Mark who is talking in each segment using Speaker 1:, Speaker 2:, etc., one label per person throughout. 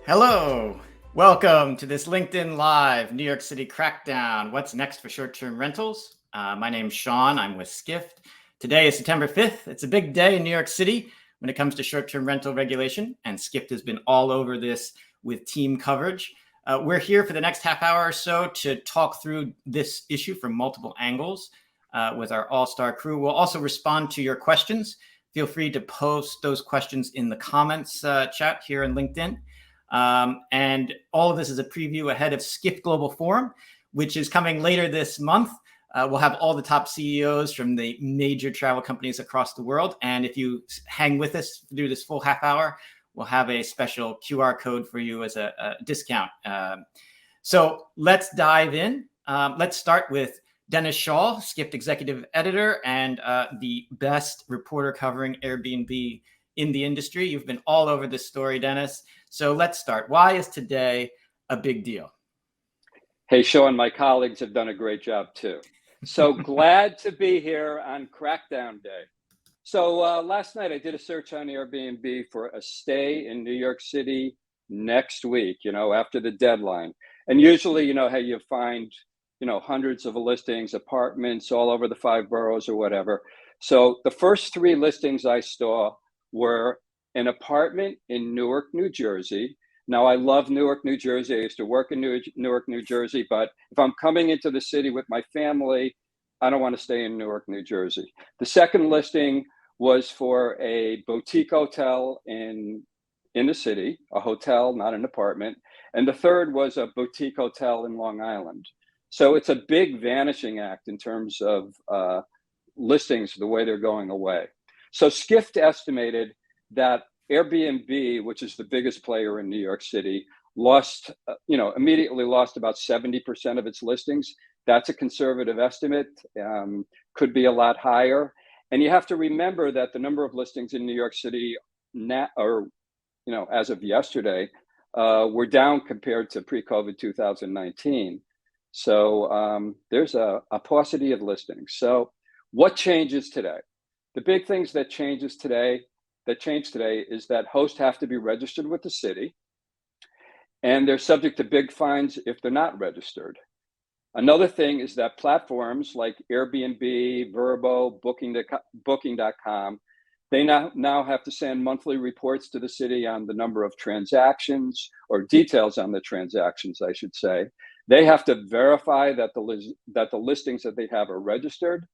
Speaker 1: Hello. Welcome to this LinkedIn Live New York City Crackdown. What's next for short-term rentals? My name's Schaal. I'm with Skift. Today is September 5th. It's a big day in New York City when it comes to short-term rental regulation, and Skift has been all over this with team coverage. We're here for the next half hour or so to talk through this issue from multiple angles with our all-star crew. We'll also respond to your questions. Feel free to post those questions in the comments chat here in LinkedIn. And all of this is a preview ahead of Skift Global Forum, which is coming later this month. We'll have all the top CEOs from the major travel companies across the world. And if you hang with us through this full half hour, we'll have a special QR code for you as a discount. So let's dive in. Let's start with Dennis Schaal, Skift Executive Editor and the best reporter covering Airbnb in the industry. You've been all over this story, Dennis. So let's start. Why is today a big deal?
Speaker 2: Hey, Sean, my colleagues have done a great job too. So glad to be here on Crackdown Day. So last night I did a search on Airbnb for a stay in New York City next week, after the deadline. And usually, how you find, hundreds of listings, apartments all over the 5 boroughs or whatever. So the first 3 listings I saw were an apartment in Newark, New Jersey. Now, I love Newark, New Jersey. I used to work in Newark, New Jersey, but if I'm coming into the city with my family, I don't want to stay in Newark, New Jersey. The second listing was for a boutique hotel in the city, a hotel, not an apartment. And the third was a boutique hotel in Long Island. So it's a big vanishing act in terms of listings, the way they're going away. So Skift estimated that Airbnb, which is the biggest player in New York City, immediately lost about 70% of its listings. That's a conservative estimate, could be a lot higher. And you have to remember that the number of listings in New York City as of yesterday, were down compared to pre-COVID 2019. So there's a paucity of listings. So what changes today? The big things that change today is that hosts have to be registered with the city, and they're subject to big fines if they're not registered. Another thing is that platforms like Airbnb, Vrbo, Booking.com, they now have to send monthly reports to the city on the number of transactions, or details on the transactions, I should say. They have to verify that the listings that they have are registered.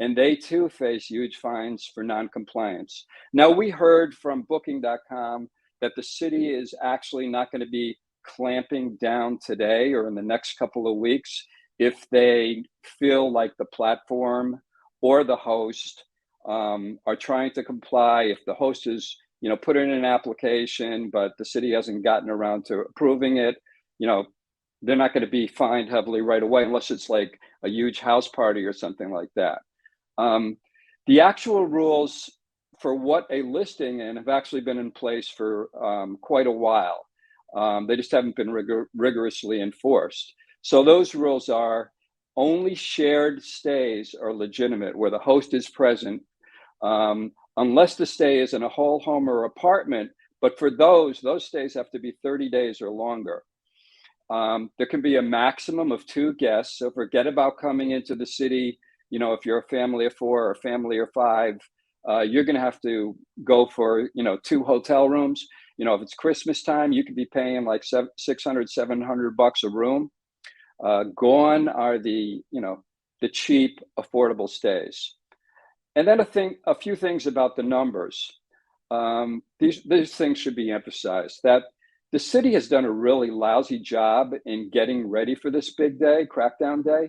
Speaker 2: And they too face huge fines for non-compliance. Now, we heard from Booking.com that the city is actually not going to be clamping down today or in the next couple of weeks if they feel like the platform or the host are trying to comply. If the host is, put in an application, but the city hasn't gotten around to approving it, they're not going to be fined heavily right away unless it's like a huge house party or something like that. The actual rules for what a listing in have actually been in place for quite a while. They just haven't been rigorously enforced. So those rules are: only shared stays are legitimate where the host is present, unless the stay is in a whole home or apartment. But for those stays have to be 30 days or longer. There can be a maximum of 2 guests. So forget about coming into the city. If you're a family of 4 or a family of 5, you're going to have to go for, 2 hotel rooms. If it's Christmas time, you could be paying like $600, $700 a room. Gone are the cheap, affordable stays. And then a few things about the numbers. These things should be emphasized, that the city has done a really lousy job in getting ready for this big day, Crackdown Day.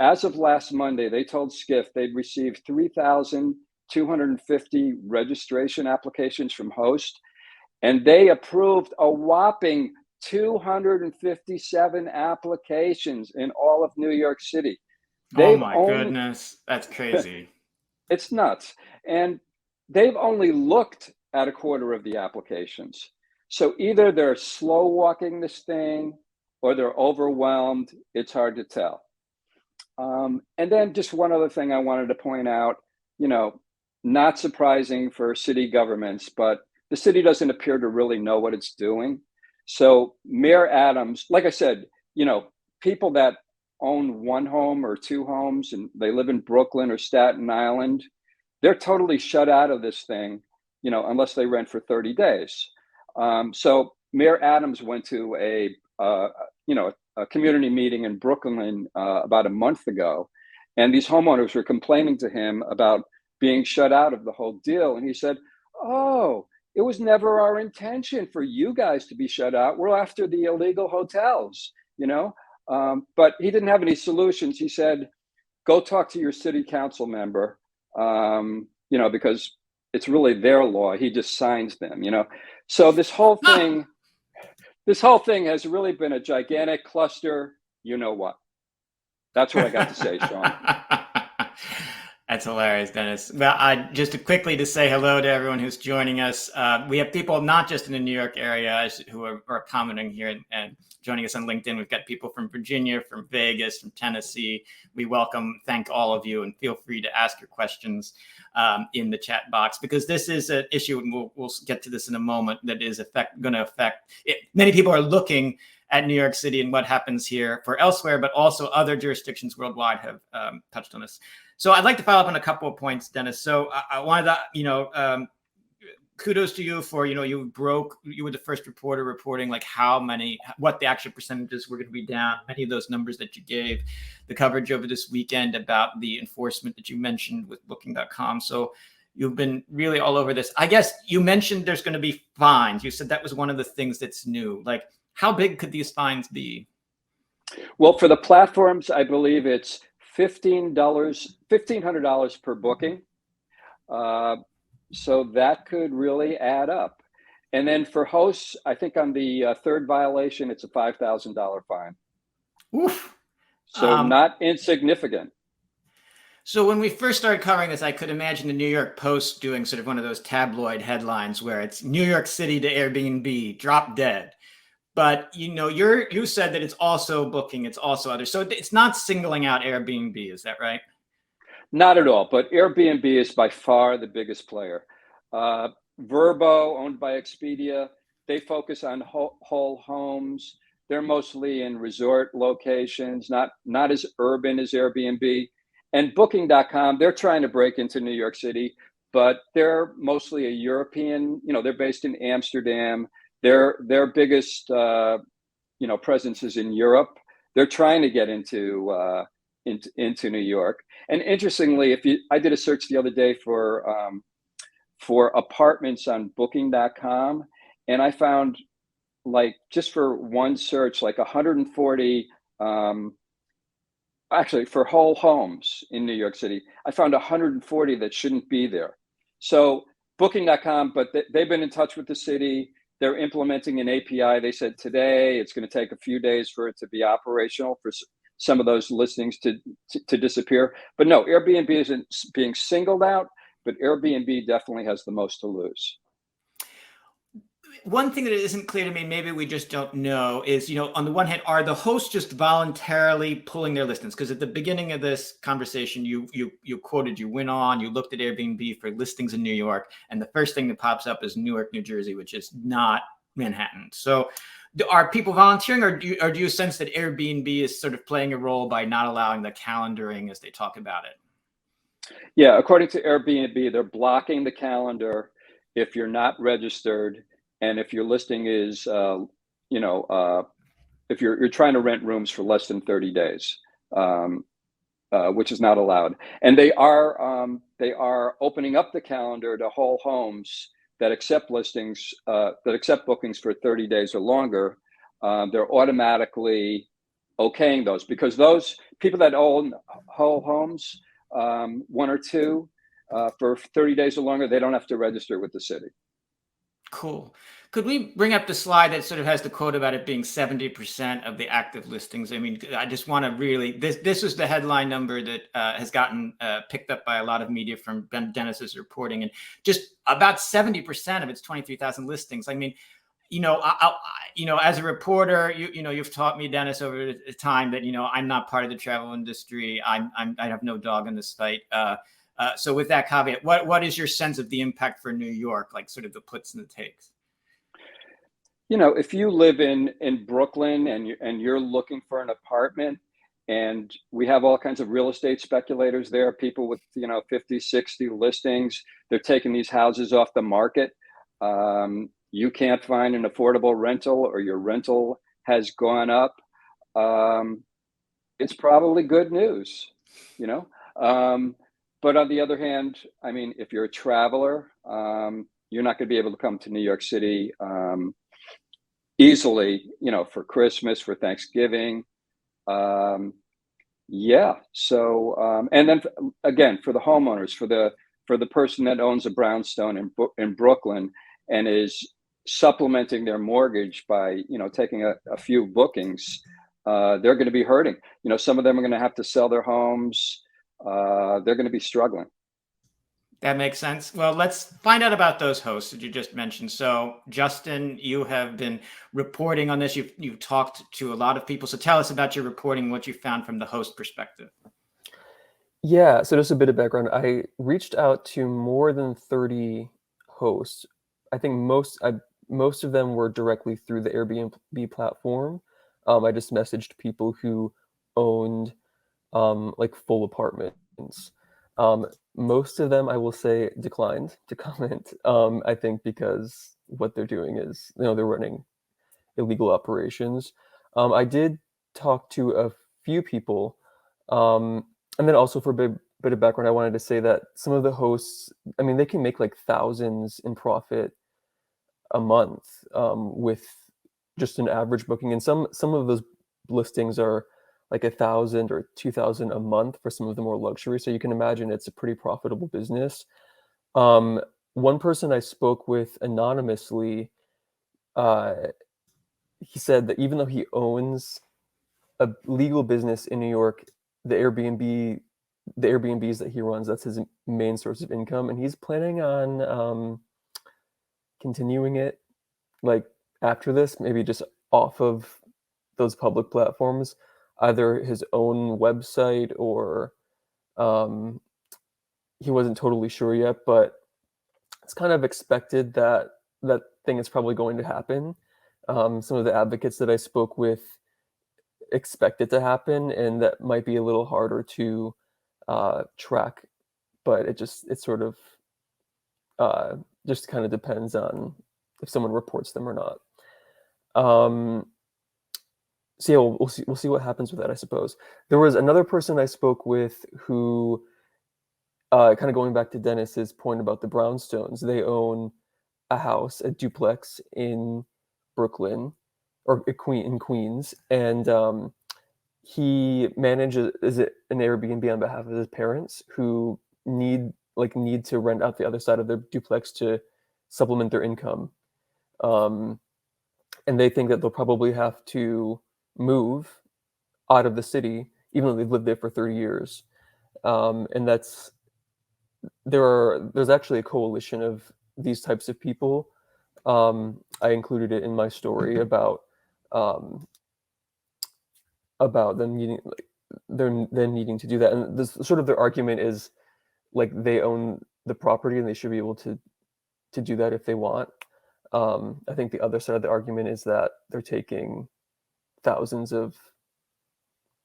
Speaker 2: As of last Monday, they told Skift they'd received 3,250 registration applications from hosts, and they approved a whopping 257 applications in all of New York City.
Speaker 1: Oh my goodness, that's crazy.
Speaker 2: It's nuts. And they've only looked at a quarter of the applications. So either they're slow walking this thing or they're overwhelmed. It's hard to tell. And then just one other thing I wanted to point out, not surprising for city governments, but the city doesn't appear to really know what it's doing. So Mayor Adams, like I said, people that own one home or two homes and they live in Brooklyn or Staten Island, they're totally shut out of this thing, unless they rent for 30 days. So Mayor Adams went to a community meeting in Brooklyn about a month ago, and these homeowners were complaining to him about being shut out of the whole deal. And he said, "Oh, it was never our intention for you guys to be shut out. We're after the illegal hotels, But he didn't have any solutions. He said, "Go talk to your city council member, because it's really their law. He just signs them, So this whole thing has really been a gigantic cluster. You know what? That's what I got to say, Sean.
Speaker 1: That's hilarious, Dennis. Well, just quickly to say hello to everyone who's joining us. We have people not just in the New York area who are commenting here and joining us on LinkedIn. We've got people from Virginia, from Vegas, from Tennessee. We thank all of you, and feel free to ask your questions in the chat box, because this is an issue, and we'll get to this in a moment, that is going to affect it. Many people are looking at New York City and what happens here for elsewhere, but also other jurisdictions worldwide have touched on this. So I'd like to follow up on a couple of points, Dennis. So I wanted to, kudos to you for, you were the first reporter reporting what the actual percentages were going to be down. Many of those numbers that you gave, the coverage over this weekend about the enforcement that you mentioned with Booking.com. So you've been really all over this. I guess you mentioned there's going to be fines. You said that was one of the things that's new. Like, how big could these fines be?
Speaker 2: Well, for the platforms, I believe it's $1,500 per booking. So that could really add up. And then for hosts, I think on the third violation, it's a $5,000 fine.
Speaker 1: Oof.
Speaker 2: So not insignificant.
Speaker 1: So when we first started covering this, I could imagine the New York Post doing sort of one of those tabloid headlines where it's New York City to Airbnb, drop dead. But you said that it's also Booking, it's also others. So it's not singling out Airbnb, is that right?
Speaker 2: Not at all, but Airbnb is by far the biggest player. Vrbo, owned by Expedia, they focus on whole homes. They're mostly in resort locations, not as urban as Airbnb. And Booking.com, they're trying to break into New York City, but they're mostly a European, they're based in Amsterdam. Their biggest presence is in Europe. They're trying to get into New York. And interestingly, I did a search the other day for apartments on Booking.com, and I found, just for one search, 140. Actually, for whole homes in New York City, I found 140 that shouldn't be there. So Booking.com, but they've been in touch with the city. They're implementing an API. They said today it's going to take a few days for it to be operational, for some of those listings to disappear. But no, Airbnb isn't being singled out, but Airbnb definitely has the most to lose.
Speaker 1: One thing that isn't clear to me, maybe we just don't know, is, on the one hand, are the hosts just voluntarily pulling their listings? Because at the beginning of this conversation, you quoted, you went on, you looked at Airbnb for listings in New York, and the first thing that pops up is Newark, New Jersey, which is not Manhattan. So are people volunteering, or do you sense that Airbnb is sort of playing a role by not allowing the calendaring as they talk about it?
Speaker 2: Yeah, according to Airbnb, they're blocking the calendar if you're not registered. And if your listing is, if you're trying to rent rooms for less than 30 days, which is not allowed. And they are opening up the calendar to whole homes that accept listings, that accept bookings for 30 days or longer. They're automatically okaying those, because those people that own whole homes, one or two, for 30 days or longer, they don't have to register with the city.
Speaker 1: Cool. Could we bring up the slide that sort of has the quote about it being 70% of the active listings? I mean, I just want to really, this is the headline number that has gotten picked up by a lot of media from Dennis's reporting, and just about 70% of its 23,000 listings. I mean, as a reporter, you've taught me, Dennis, over the time that, I'm not part of the travel industry. I have no dog in this fight. So with that caveat, what is your sense of the impact for New York, like sort of the puts and the takes?
Speaker 2: if you live in Brooklyn and you're looking for an apartment, and we have all kinds of real estate speculators there, people with 50, 60 listings, they're taking these houses off the market. You can't find an affordable rental, or your rental has gone up. It's probably good news, you know. But on the other hand, I mean, if you're a traveler, you're not going to be able to come to New York City easily, for Christmas, for Thanksgiving. Yeah. So, and then again, for the homeowners, for the person that owns a brownstone in Brooklyn and is supplementing their mortgage by, taking a few bookings, they're going to be hurting. Some of them are going to have to sell their homes. They're going to be struggling.
Speaker 1: That makes sense. Well, let's find out about those hosts that you just mentioned. So, Justin, you have been reporting on this. You've talked to a lot of people. So, tell us about your reporting, what you found from the host perspective.
Speaker 3: Yeah, so just a bit of background. I reached out to more than 30 hosts. I think most of them were directly through the Airbnb platform. I just messaged people who owned like full apartments. Most of them, I will say, declined to comment. I think because what they're doing is, they're running illegal operations. I did talk to a few people, and then also for a bit of background, I wanted to say that some of the hosts, I mean, they can make like thousands in profit a month with just an average booking, and some of those listings are like 1,000 or 2,000 a month for some of the more luxury. So you can imagine it's a pretty profitable business. One person I spoke with anonymously, he said that even though he owns a legal business in New York, the Airbnbs that he runs, that's his main source of income, and he's planning on continuing it like after this, maybe just off of those public platforms, either his own website or he wasn't totally sure yet, but it's kind of expected that that thing is probably going to happen. Some of the advocates that I spoke with expect it to happen, and that might be a little harder to track, but it sort of just kind of depends on if someone reports them or not. So yeah, we'll see what happens with that, I suppose. There was another person I spoke with who, kind of going back to Dennis's point about the brownstones, they own a house, a duplex in Brooklyn, or in Queens, and he manages an Airbnb on behalf of his parents who need to rent out the other side of their duplex to supplement their income. And they think that they'll probably have to move out of the city, even though they've lived there for 30 years. And there's actually a coalition of these types of people. I included it in my story about them needing to do that, and this sort of their argument is like they own the property and they should be able to do that if they want. I think the other side of the argument is that they're taking thousands of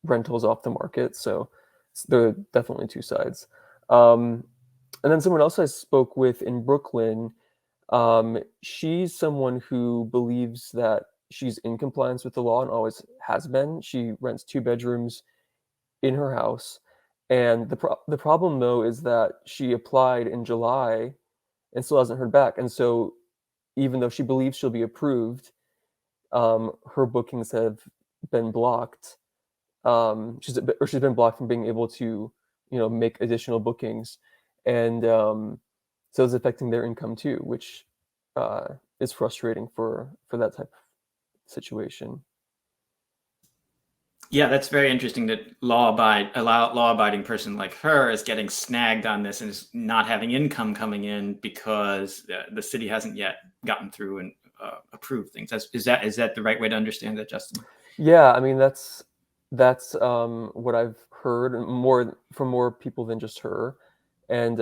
Speaker 3: rentals off the market, so there are definitely two sides. And then someone else I spoke with in Brooklyn, she's someone who believes that she's in compliance with the law and always has been. She rents 2 bedrooms in her house. And the problem, though, is that she applied in July and still hasn't heard back. And so even though she believes she'll be approved, her bookings have been blocked. She's been blocked from being able to, make additional bookings. And so it's affecting their income too, which is frustrating for that type of situation.
Speaker 1: Yeah, that's very interesting that law-abiding person like her is getting snagged on this and is not having income coming in because the city hasn't yet gotten through and approved things. Is that the right way to understand that, Justin?
Speaker 3: Yeah, I mean that's what I've heard from more people than just her. And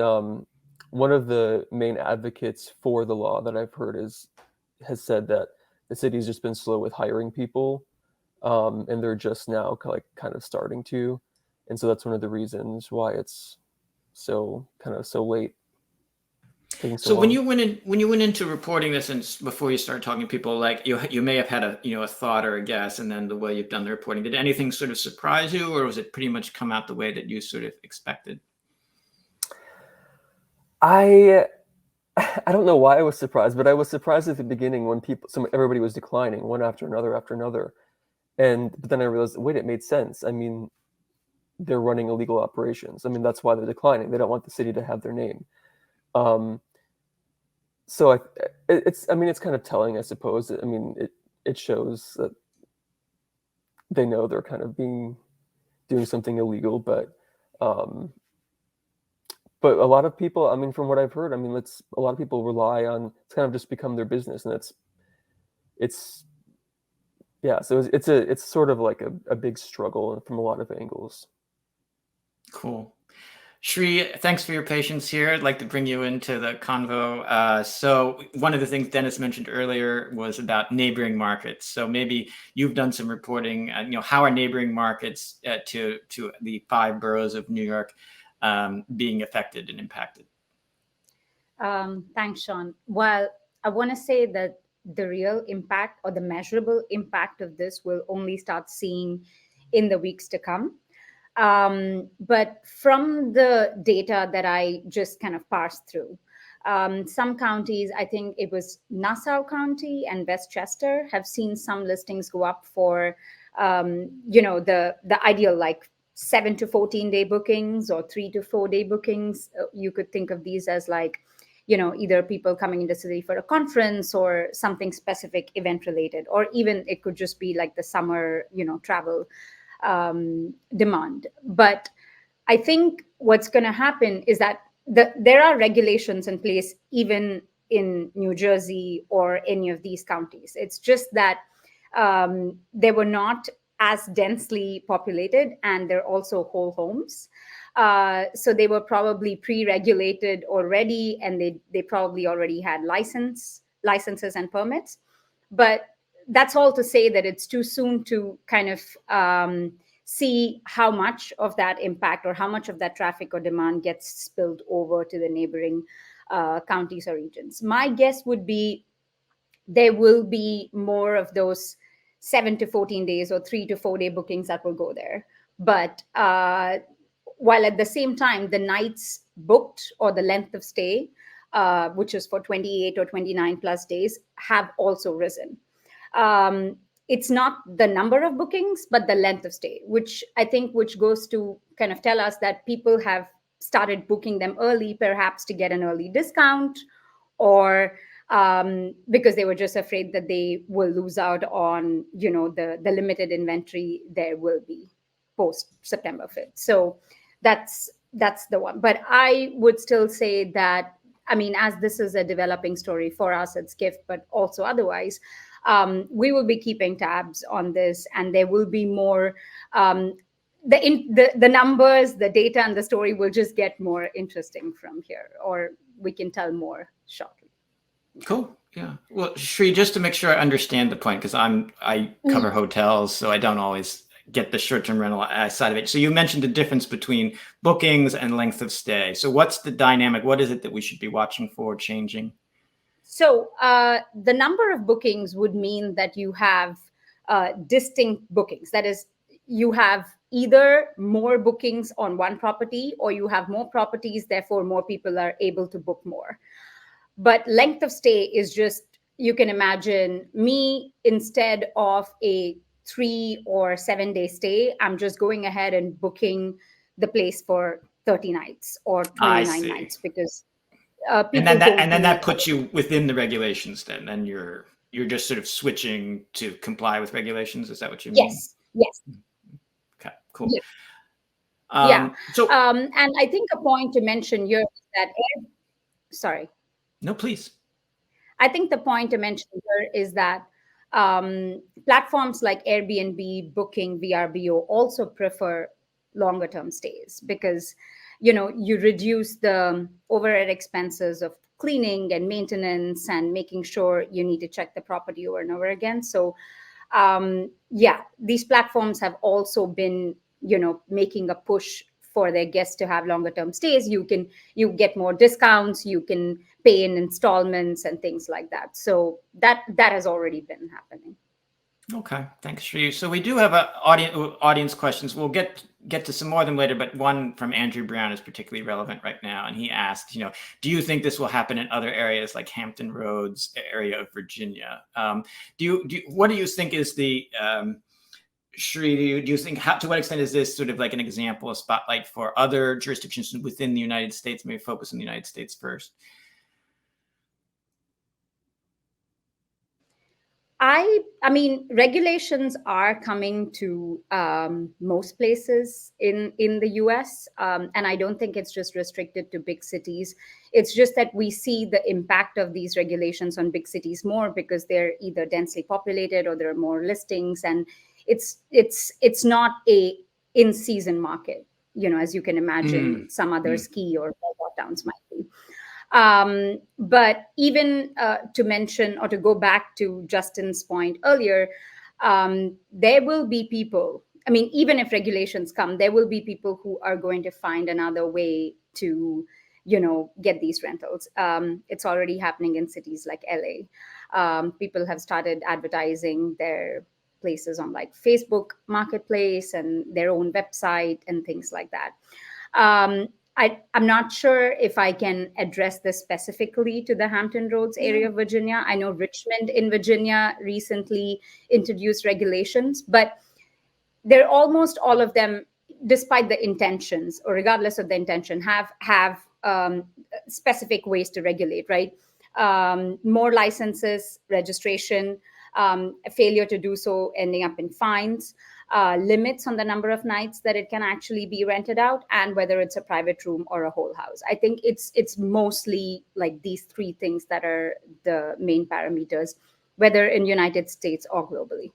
Speaker 3: one of the main advocates for the law that I've heard has said that the city's just been slow with hiring people, and they're just now kind of starting to, and so that's one of the reasons why it's so late, taking so
Speaker 1: So when
Speaker 3: long.
Speaker 1: you went into reporting this, and before you started talking to people, like you may have had a thought or a guess, and then the way you've done the reporting, did anything sort of surprise you, or was it pretty much come out the way that you sort of expected?
Speaker 3: I don't know why I was surprised, but I was surprised at the beginning when everybody was declining one after another, but then I realized, wait, it made sense. I mean, they're running illegal operations. I mean, that's why they're declining. They don't want the city to have their name. So it's kind of telling, I suppose. I mean, it shows that they know they're kind of doing something illegal, but a lot of people, I mean, from what I've heard, I mean, a lot of people rely on, it's kind of just become their business, and it's yeah. So it's sort of like a big struggle from a lot of angles.
Speaker 1: Cool. Sri, thanks for your patience here. I'd like to bring you into the convo. So one of the things Dennis mentioned earlier was about neighboring markets. So maybe you've done some reporting. How are neighboring markets to the 5 boroughs of New York being affected and impacted?
Speaker 4: Thanks, Sean. Well, I want to say that the real impact or the measurable impact of this will only start seeing in the weeks to come. But from the data that I just kind of parsed through, some counties, I think it was Nassau County and Westchester, have seen some listings go up for, the ideal, like 7 to 14 day bookings or 3 to 4 day bookings. You could think of these as like, either people coming into the city for a conference or something specific event related, or even it could just be like the summer, travel demand. But I think what's going to happen is that there are regulations in place even in New Jersey or any of these counties. It's just that they were not as densely populated, and they're also whole homes. So they were probably pre-regulated already, and they probably already had licenses and permits. But that's all to say that it's too soon to kind of see how much of that impact or how much of that traffic or demand gets spilled over to the neighboring counties or regions. My guess would be there will be more of those 7 to 14 days or 3 to 4 day bookings that will go there. But while at the same time, the nights booked or the length of stay, which is for 28 or 29 plus days, have also risen. It's not the number of bookings, but the length of stay, which goes to kind of tell us that people have started booking them early, perhaps to get an early discount, or because they were just afraid that they will lose out on, the limited inventory there will be post September 5th. So that's the one. But I would still say that, I mean, as this is a developing story for us at Skift, but also otherwise, we will be keeping tabs on this, and there will be more. The numbers, the data, and the story will just get more interesting from here, or we can tell more shortly.
Speaker 1: Cool. Yeah. Well, Sri, just to make sure I understand the point, because I cover hotels, so I don't always get the short-term rental side of it. So you mentioned the difference between bookings and length of stay. So what's the dynamic? What is it that we should be watching for changing?
Speaker 4: So the number of bookings would mean that you have distinct bookings. That is, you have either more bookings on one property, or you have more properties, therefore more people are able to book more. But length of stay is just, you can imagine me, instead of a 3 or 7 day stay, I'm just going ahead and booking the place for 30 nights or 29 nights, because
Speaker 1: and then that puts you within the regulations. Then you're just sort of switching to comply with regulations. Is that what you mean?
Speaker 4: Yes.
Speaker 1: Okay, cool.
Speaker 4: Yes. And I think a point to mention here is that sorry.
Speaker 1: No, please.
Speaker 4: I think the point to mention here is that platforms like Airbnb, Booking, VRBO also prefer longer term stays, because you reduce the overhead expenses of cleaning and maintenance and making sure you need to check the property over and over again. So yeah, these platforms have also been, making a push for their guests to have longer term stays. You get more discounts, you can pay in installments and things like that. So that has already been happening.
Speaker 1: Okay, thanks, Shri. So we do have audience questions. We'll get to some more of them later, but one from Andrew Brown is particularly relevant right now, and he asked, do you think this will happen in other areas like Hampton Roads area of Virginia? What do you think is the Shri? Do you think to what extent is this sort of like an example, a spotlight for other jurisdictions within the United States? Maybe focus on the United States first.
Speaker 4: I mean, regulations are coming to most places in the US. And I don't think it's just restricted to big cities. It's just that we see the impact of these regulations on big cities more because they're either densely populated or there are more listings. And it's not a in-season market, as you can imagine some other ski or towns might be. But even to mention or to go back to Justin's point earlier, there will be people, I mean, even if regulations come, there will be people who are going to find another way to, get these rentals. It's already happening in cities like LA. People have started advertising their places on like Facebook Marketplace and their own website and things like that. I'm not sure if I can address this specifically to the Hampton Roads area of Virginia. I know Richmond in Virginia recently introduced regulations, but they're almost all of them, despite the intentions or regardless of the intention, have specific ways to regulate, right? More licenses, registration, a failure to do so ending up in fines. Limits on the number of nights that it can actually be rented out, and whether it's a private room or a whole house. I think it's mostly like these three things that are the main parameters, whether in United States or globally.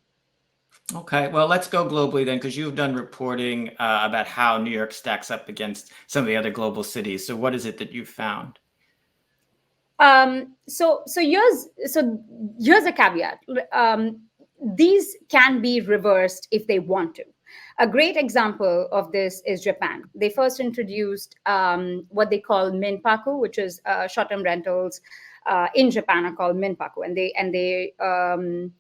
Speaker 1: Okay, well, let's go globally then, because you've done reporting about how New York stacks up against some of the other global cities. So what is it that you've found?
Speaker 4: So here's a caveat. These can be reversed if they want to. A great example of this is Japan. They first introduced what they call minpaku, which is short-term rentals in Japan are called minpaku, and they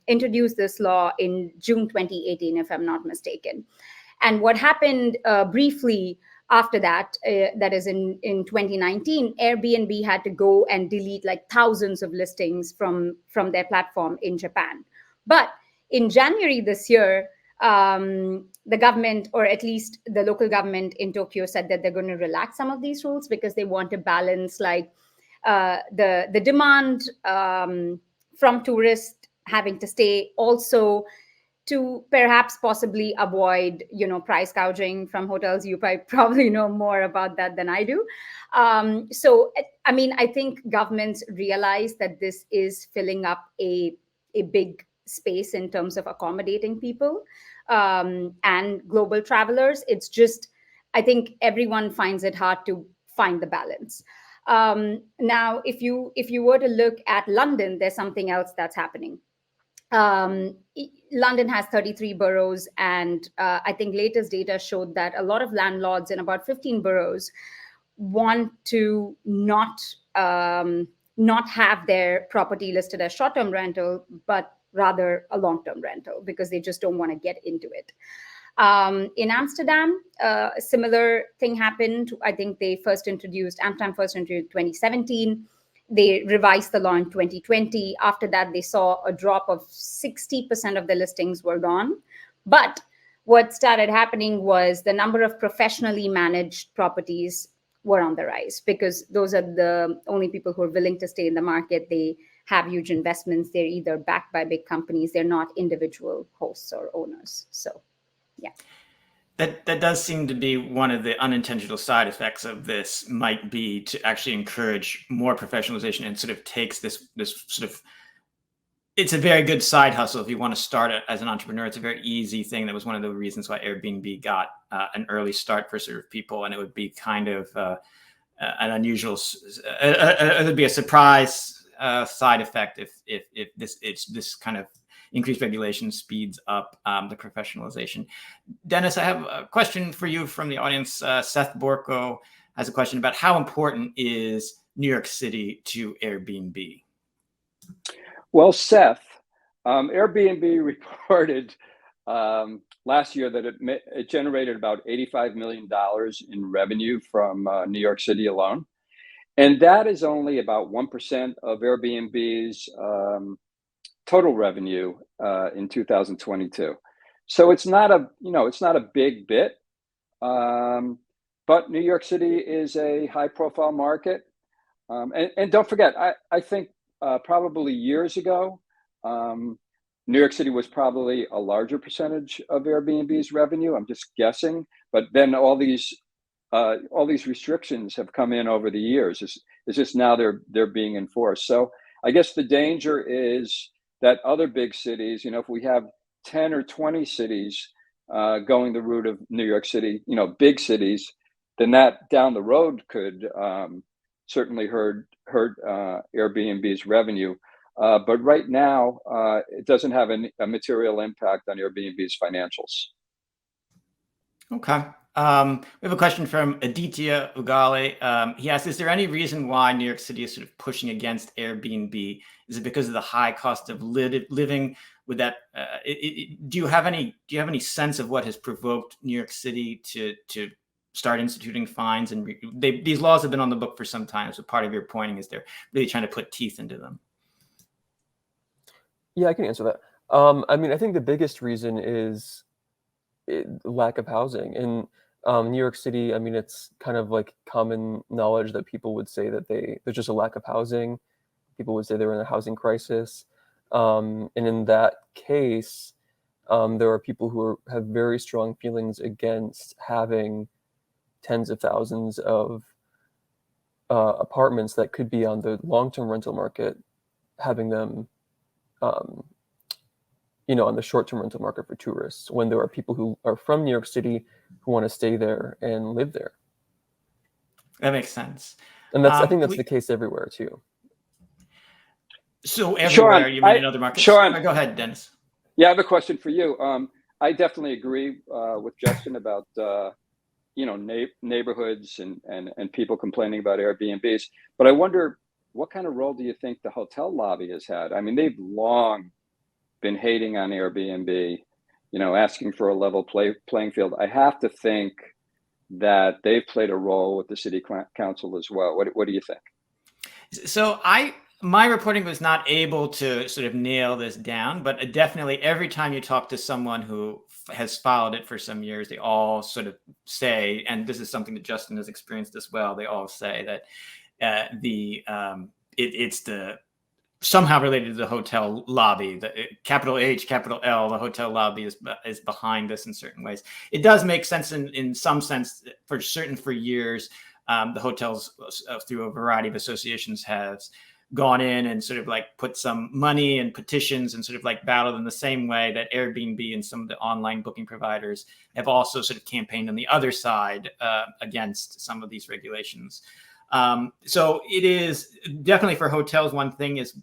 Speaker 4: introduced this law in June 2018, if I'm not mistaken. And what happened briefly after that, that is in 2019, Airbnb had to go and delete like thousands of listings from their platform in Japan. But in January this year, the government, or at least the local government in Tokyo, said that they're going to relax some of these rules because they want to balance like the demand from tourists having to stay, also to perhaps possibly avoid, price gouging from hotels. You probably know more about that than I do. So, I mean, I think governments realize that this is filling up a big space in terms of accommodating people and global travelers. It's just, I think everyone finds it hard to find the balance. Now, if you were to look at London, there's something else that's happening. London has 33 boroughs, and I think latest data showed that a lot of landlords in about 15 boroughs want to not have their property listed as short-term rental, but rather a long-term rental, because they just don't want to get into it. In Amsterdam, a similar thing happened. I think Amsterdam first introduced 2017. They revised the law in 2020. After that, they saw a drop of 60% of the listings were gone. But what started happening was the number of professionally managed properties were on the rise, because those are the only people who are willing to stay in the market. They have huge investments. They're either backed by big companies. They're not individual hosts or owners. So, yeah.
Speaker 1: That does seem to be one of the unintentional side effects of this, might be to actually encourage more professionalization, and sort of takes this sort of, it's a very good side hustle if you want to start it as an entrepreneur. It's a very easy thing. That was one of the reasons why Airbnb got an early start for sort of people, and it would be kind of an unusual, it would be a surprise side effect if this kind of increased regulation speeds up the professionalization. Dennis, I have a question for you from the audience. Seth Borko has a question about how important is New York City to Airbnb?
Speaker 2: Well, Seth, Airbnb reported last year that it generated about $85 million in revenue from New York City alone. And that is only about 1% of Airbnb's total revenue in 2022. So it's not a big bit. But New York City is a high profile market. And don't forget, I think probably years ago, New York City was probably a larger percentage of Airbnb's revenue. I'm just guessing, but then all these restrictions have come in over the years. It's just now they're being enforced. So I guess the danger is that other big cities, if we have 10 or 20 cities going the route of New York City, big cities, then that down the road could certainly hurt Airbnb's revenue. But right now, it doesn't have a material impact on Airbnb's financials.
Speaker 1: Okay. We have a question from Aditya Ugali. He asks, is there any reason why New York City is sort of pushing against Airbnb? Is it because of the high cost of living? With that, do you have any sense of what has provoked New York City to start instituting fines? And these laws have been on the book for some time. So part of your pointing is they're really trying to put teeth into them.
Speaker 3: Yeah, I can answer that. I mean, I think the biggest reason is lack of housing in New York City. I mean, it's kind of like common knowledge that people would say that there's just a lack of housing. People would say they're in a housing crisis. And in that case, there are people who have very strong feelings against having tens of thousands of apartments that could be on the long-term rental market, having them on the short-term rental market for tourists, when there are people who are from New York City who want to stay there and live there.
Speaker 1: That makes sense.
Speaker 3: And I think that's the case everywhere too.
Speaker 1: So everywhere,
Speaker 2: Sean,
Speaker 1: you mean in other markets?
Speaker 2: Sean,
Speaker 1: go ahead, Dennis.
Speaker 2: Yeah, I have a question for you. I definitely agree with Justin about neighborhoods and people complaining about Airbnbs. But I wonder, what kind of role do you think the hotel lobby has had? I mean, they've long been hating on Airbnb, asking for a level playing field. I have to think that they've played a role with the city council as well. What do you think?
Speaker 1: So my reporting was not able to sort of nail this down, but definitely every time you talk to someone who has followed it for some years, they all sort of say, and this is something that Justin has experienced as well, they all say that it's the somehow related to the hotel lobby, the capital H, capital L, the hotel lobby is behind this in certain ways. It does make sense in some sense for years. The hotels through a variety of associations has gone in and sort of like put some money and petitions and sort of like battled in the same way that Airbnb and some of the online booking providers have also sort of campaigned on the other side against some of these regulations. So it is definitely for hotels. One thing is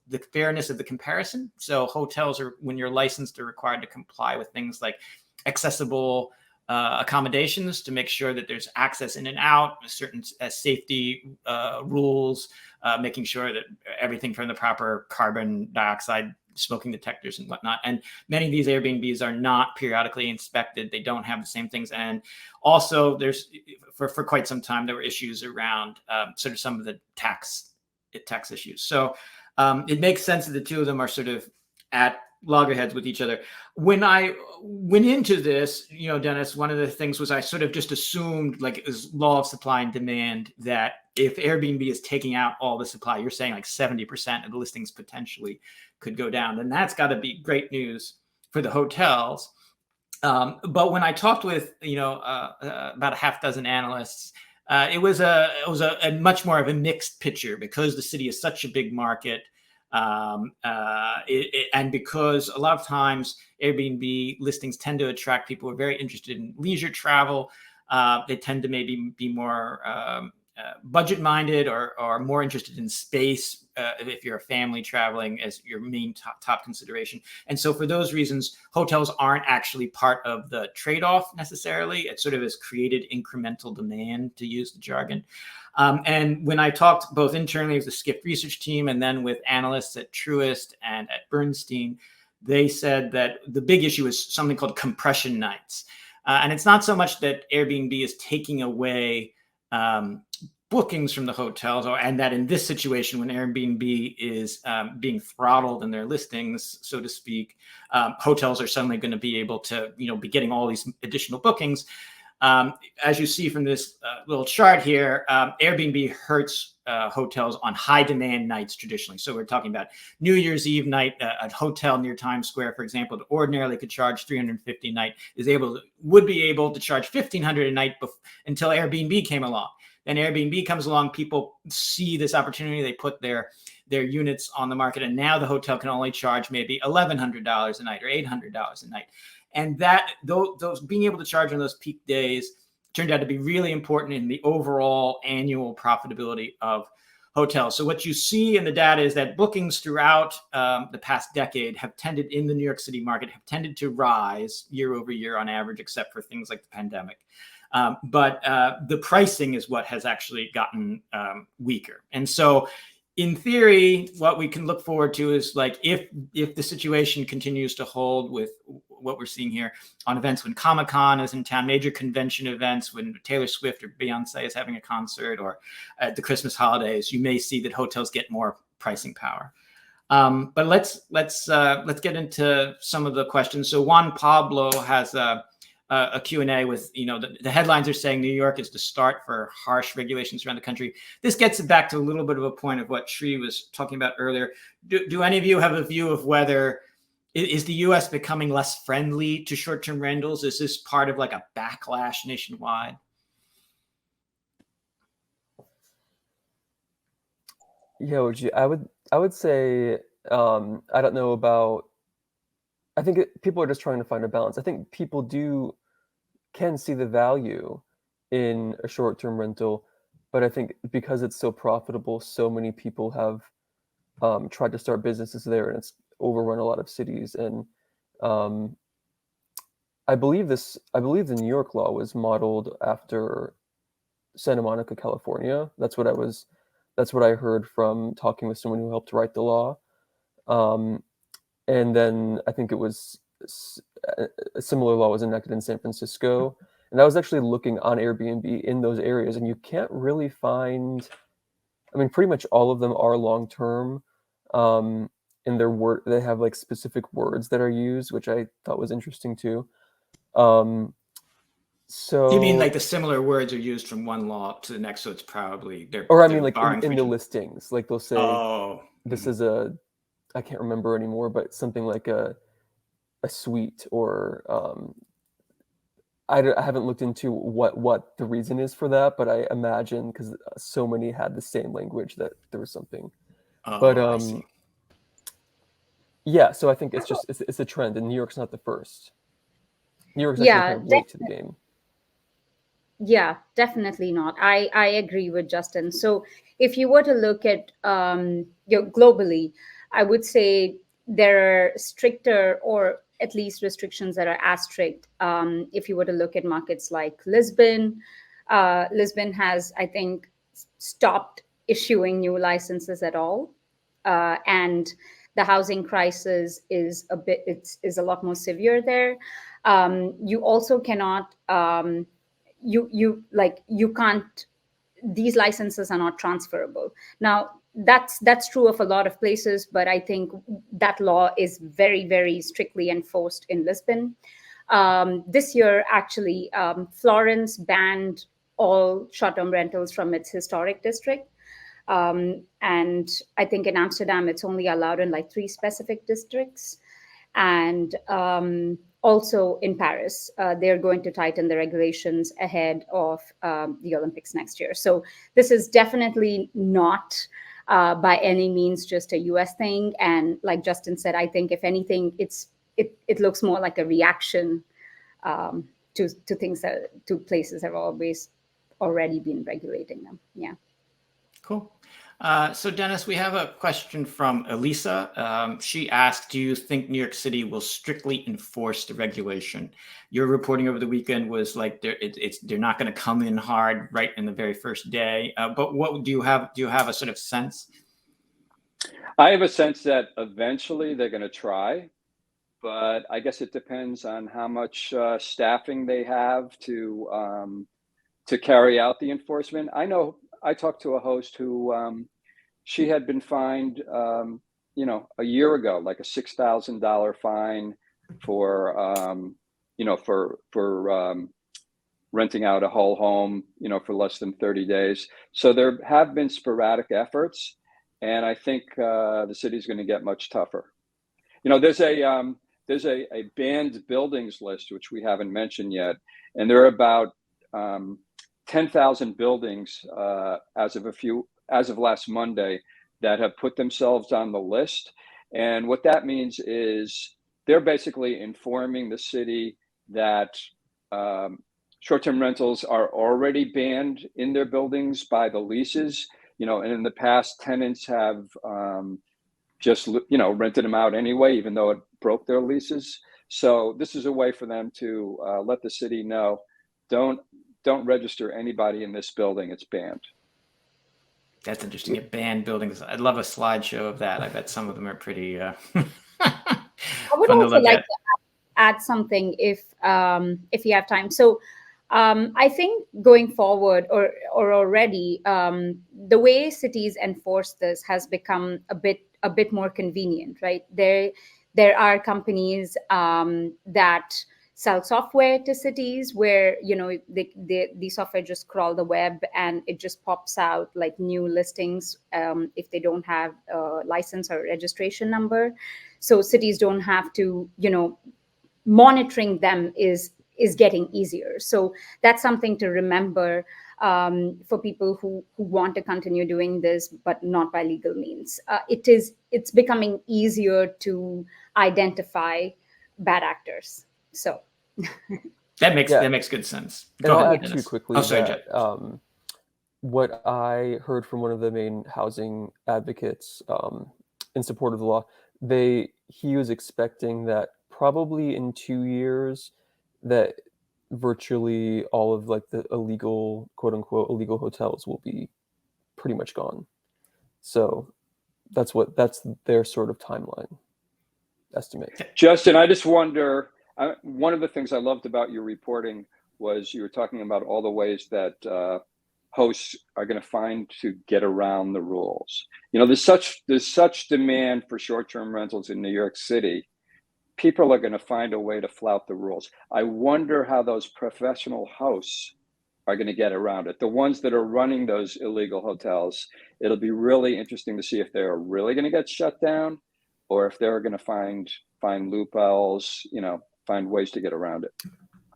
Speaker 1: the fairness of the comparison. So hotels are, when you're licensed, are required to comply with things like accessible accommodations to make sure that there's access in and out, certain safety rules, making sure that everything from the proper carbon dioxide smoking detectors and whatnot. And many of these Airbnbs are not periodically inspected. They don't have the same things. And also there's, for quite some time, there were issues around sort of some of the tax issues. So it makes sense that the two of them are sort of at loggerheads with each other. When I went into this, Dennis, one of the things was I sort of just assumed, like, it was law of supply and demand, that if Airbnb is taking out all the supply, you're saying like 70% of the listings potentially could go down, then that's got to be great news for the hotels. But when I talked with about a half dozen analysts, it was a much more of a mixed picture, because the city is such a big market. And because a lot of times Airbnb listings tend to attract people who are very interested in leisure travel. They tend to maybe be more budget-minded or more interested in space if you're a family traveling as your main top consideration. And so for those reasons, hotels aren't actually part of the trade-off necessarily. It sort of has created incremental demand, to use the jargon. And when I talked both internally with the Skift research team and then with analysts at Truist and at Bernstein, they said that the big issue is something called compression nights. And it's not so much that Airbnb is taking away bookings from the hotels, and that in this situation, when Airbnb is being throttled in their listings, so to speak, hotels are suddenly going to be able to, be getting all these additional bookings. As you see from this little chart here, Airbnb hurts hotels on high demand nights traditionally. So we're talking about New Year's Eve night, a hotel near Times Square, for example, that ordinarily could charge $350 a night would be able to charge $1,500 a night until Airbnb came along. Then Airbnb comes along, people see this opportunity, they put their units on the market, and now the hotel can only charge maybe $1,100 a night or $800 a night. And that those being able to charge on those peak days turned out to be really important in the overall annual profitability of hotels. So what you see in the data is that bookings throughout the past decade have tended, in the New York City market, have tended to rise year over year on average, except for things like the pandemic. But the pricing is what has actually gotten weaker. And so in theory, what we can look forward to is, like, if the situation continues to hold with what we're seeing here on events when Comic-Con is in town, major convention events, when Taylor Swift or Beyonce is having a concert, or at the Christmas holidays, you may see that hotels get more pricing power. But let's get into some of the questions. So Juan Pablo has a Q&A with, the headlines are saying New York is the start for harsh regulations around the country. This gets back to a little bit of a point of what Sri was talking about earlier. Do any of you have a view of whether, is the US becoming less friendly to short-term rentals? Is this part of like a backlash nationwide?
Speaker 3: Yeah, I would say, I don't know about, I think people are just trying to find a balance. I think people can see the value in a short-term rental, but I think because it's so profitable, so many people have tried to start businesses there, and it's overrun a lot of cities. And I believe the New York law was modeled after Santa Monica, California. That's what I heard from talking with someone who helped write the law. And then I think it was a similar law was enacted in San Francisco. And I was actually looking on Airbnb in those areas, and you can't really find, pretty much all of them are long-term. In their word, they have like specific words that are used, which I thought was interesting too. So
Speaker 1: you mean like the similar words are used from one law to the next, so it's probably
Speaker 3: like in the listings, like they'll say, this is I can't remember anymore, but something like a suite, or I haven't looked into what the reason is for that, but I imagine because so many had the same language that there was something.
Speaker 1: I see.
Speaker 3: Yeah, so I think it's a trend, and New York's not the first. New York's actually kind of late to the game.
Speaker 4: Yeah, definitely not. I agree with Justin. So if you were to look at globally, I would say there are stricter, or at least restrictions that are as strict. If you were to look at markets like Lisbon, Lisbon has, I think, stopped issuing new licenses at all. And the housing crisis is a lot more severe there. You also cannot, you can't, these licenses are not transferable. Now, that's true of a lot of places, but I think that law is very, very strictly enforced in Lisbon. This year, actually, Florence banned all short-term rentals from its historic district. And I think in Amsterdam, it's only allowed in like 3 specific districts. And also in Paris, they're going to tighten the regulations ahead of the Olympics next year. So this is definitely not by any means just a US thing. And like Justin said, I think if anything, it looks more like a reaction to things to places that have always already been regulating them. Yeah.
Speaker 1: Cool. So Dennis, we have a question from Elisa. She asked, do you think New York City will strictly enforce the regulation? Your reporting over the weekend was like they're not going to come in hard right in the very first day. But what do you have? Do you have a sort of sense?
Speaker 2: I have a sense that eventually they're going to try, but I guess it depends on how much staffing they have to carry out the enforcement. I know I talked to a host who she had been fined, a year ago, like a $6,000 fine for, renting out a whole home, for less than 30 days. So there have been sporadic efforts, and I think the city's going to get much tougher. There's a banned buildings list, which we haven't mentioned yet, and there are about 10,000 buildings as of last Monday that have put themselves on the list. And what that means is they're basically informing the city that short-term rentals are already banned in their buildings by the leases, and in the past tenants have just, rented them out anyway, even though it broke their leases. So this is a way for them to let the city know, don't register anybody in this building, it's banned.
Speaker 1: That's interesting. A banned buildings. I'd love a slideshow of that. I bet some of them are pretty
Speaker 4: I would
Speaker 1: fun to
Speaker 4: also
Speaker 1: look
Speaker 4: like
Speaker 1: at.
Speaker 4: to add something if you have time. So I think going forward or already, the way cities enforce this has become a bit more convenient, right? There are companies that sell software to cities where the software just crawl the web and it just pops out like new listings if they don't have a license or registration number. So cities don't have to, monitoring them is getting easier. So that's something to remember for people who want to continue doing this, but not by legal means. It's becoming easier to identify bad actors. So
Speaker 1: That makes good sense.
Speaker 3: And I'll
Speaker 1: ahead,
Speaker 3: add too
Speaker 1: Dennis.
Speaker 3: quickly
Speaker 1: Oh, sorry,
Speaker 3: that what I heard from one of the main housing advocates in support of the law, he was expecting that probably in 2 years that virtually all of like the illegal, quote unquote, illegal hotels will be pretty much gone. So that's their sort of timeline estimate.
Speaker 2: Justin, I just wonder, one of the things I loved about your reporting was you were talking about all the ways that hosts are going to find to get around the rules. There's such demand for short-term rentals in New York City. People are going to find a way to flout the rules. I wonder how those professional hosts are going to get around it. The ones that are running those illegal hotels, it'll be really interesting to see if they're really going to get shut down or if they're going to find loopholes, find ways to get around it.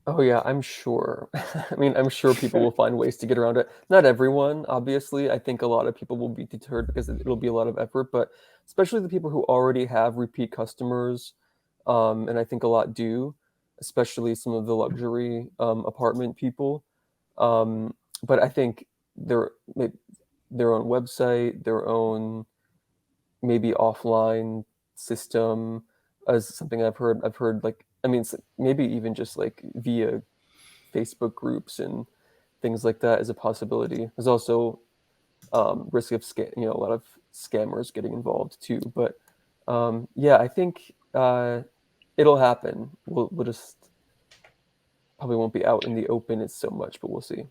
Speaker 3: Oh yeah, I'm sure. I mean, I'm sure people will find ways to get around it. Not everyone, obviously. I think a lot of people will be deterred because it'll be a lot of effort, but especially the people who already have repeat customers, and I think a lot do, especially some of the luxury apartment people. But I think their own website, their own maybe offline system is something I've heard. Like, I mean, maybe even just like via Facebook groups and things like that is a possibility. There's also risk of a lot of scammers getting involved too. But yeah, I think it'll happen. We'll just probably won't be out in the open as so much, but we'll see.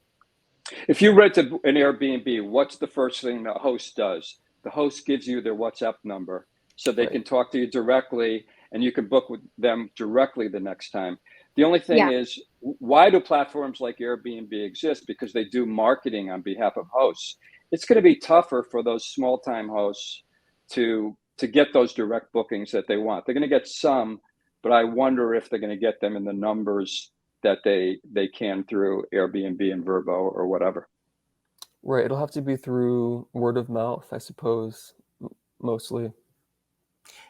Speaker 2: If you rent an Airbnb, what's the first thing the host does? The host gives you their WhatsApp number so they can talk to you directly and you can book with them directly the next time. The only thing is, why do platforms like Airbnb exist? Because they do marketing on behalf of hosts. It's going to be tougher for those small-time hosts to get those direct bookings that they want. They're going to get some, but I wonder if they're going to get them in the numbers that they can through Airbnb and Vrbo or whatever.
Speaker 3: Right. It'll have to be through word of mouth, I suppose, mostly.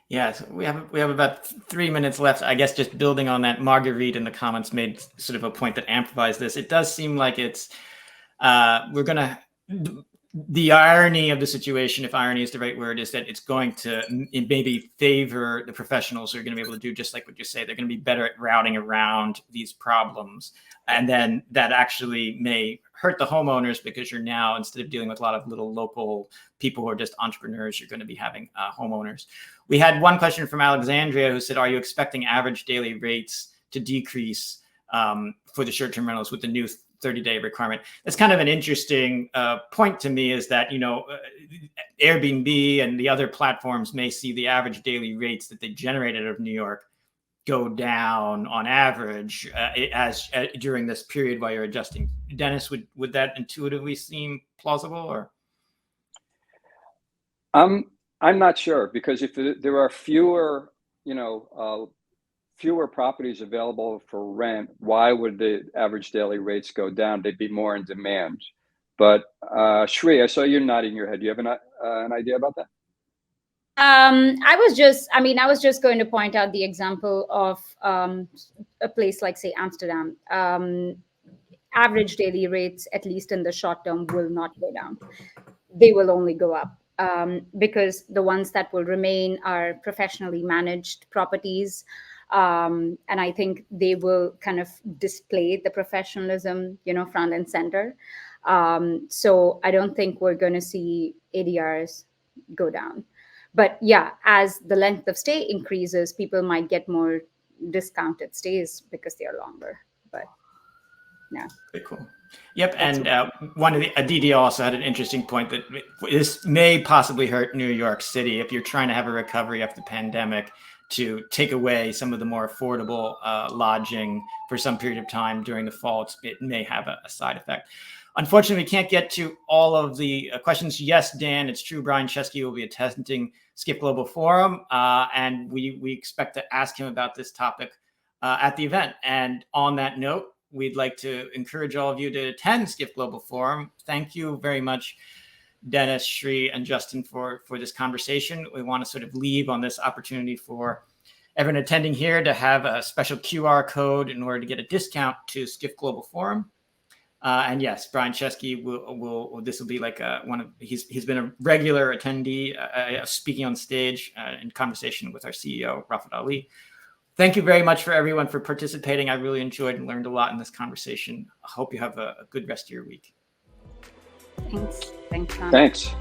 Speaker 1: Yes, we have about 3 minutes left. I guess just building on that, Marguerite in the comments made sort of a point that amplifies this. It does seem like it's we're going to, the irony of the situation, if irony is the right word, is that it's going to maybe favor the professionals who are going to be able to do just like what you say. They're going to be better at routing around these problems. And then that actually may hurt the homeowners, because you're now, instead of dealing with a lot of little local people who are just entrepreneurs, you're going to be having homeowners. We had one question from Alexandria who said, are you expecting average daily rates to decrease for the short-term rentals with the new 30-day requirement? That's kind of an interesting point to me, is that, Airbnb and the other platforms may see the average daily rates that they generate out of New York go down on average during this period while you're adjusting. Dennis, would that intuitively seem plausible, or?
Speaker 2: I'm not sure, because if there are fewer, fewer properties available for rent, why would the average daily rates go down? They'd be more in demand. But Shri, I saw you nodding your head. Do you have an idea about that?
Speaker 4: I was just going to point out the example of a place like, say, Amsterdam. Average daily rates, at least in the short term, will not go down. They will only go up, because the ones that will remain are professionally managed properties. And I think they will kind of display the professionalism, front and center. So I don't think we're going to see ADRs go down. But yeah, as the length of stay increases, people might get more discounted stays because they are longer. But yeah.
Speaker 1: Very cool. Yep. And one of the DD also had an interesting point that this may possibly hurt New York City if you're trying to have a recovery after the pandemic, to take away some of the more affordable lodging for some period of time during the fall. It may have a side effect. Unfortunately, we can't get to all of the questions. Yes, Dan, it's true. Brian Chesky will be attending Skift Global Forum, and we expect to ask him about this topic at the event. And on that note, we'd like to encourage all of you to attend Skift Global Forum. Thank you very much, Dennis, Shri, and Justin, for this conversation. We want to sort of leave on this opportunity for everyone attending here to have a special QR code in order to get a discount to Skift Global Forum. And yes, Brian Chesky this will be like he's been a regular attendee, speaking on stage in conversation with our CEO, Rafat Ali. Thank you very much for everyone for participating. I really enjoyed and learned a lot in this conversation. I hope you have a good rest of your week.
Speaker 4: Thanks. Thanks, Sean.
Speaker 2: Thanks.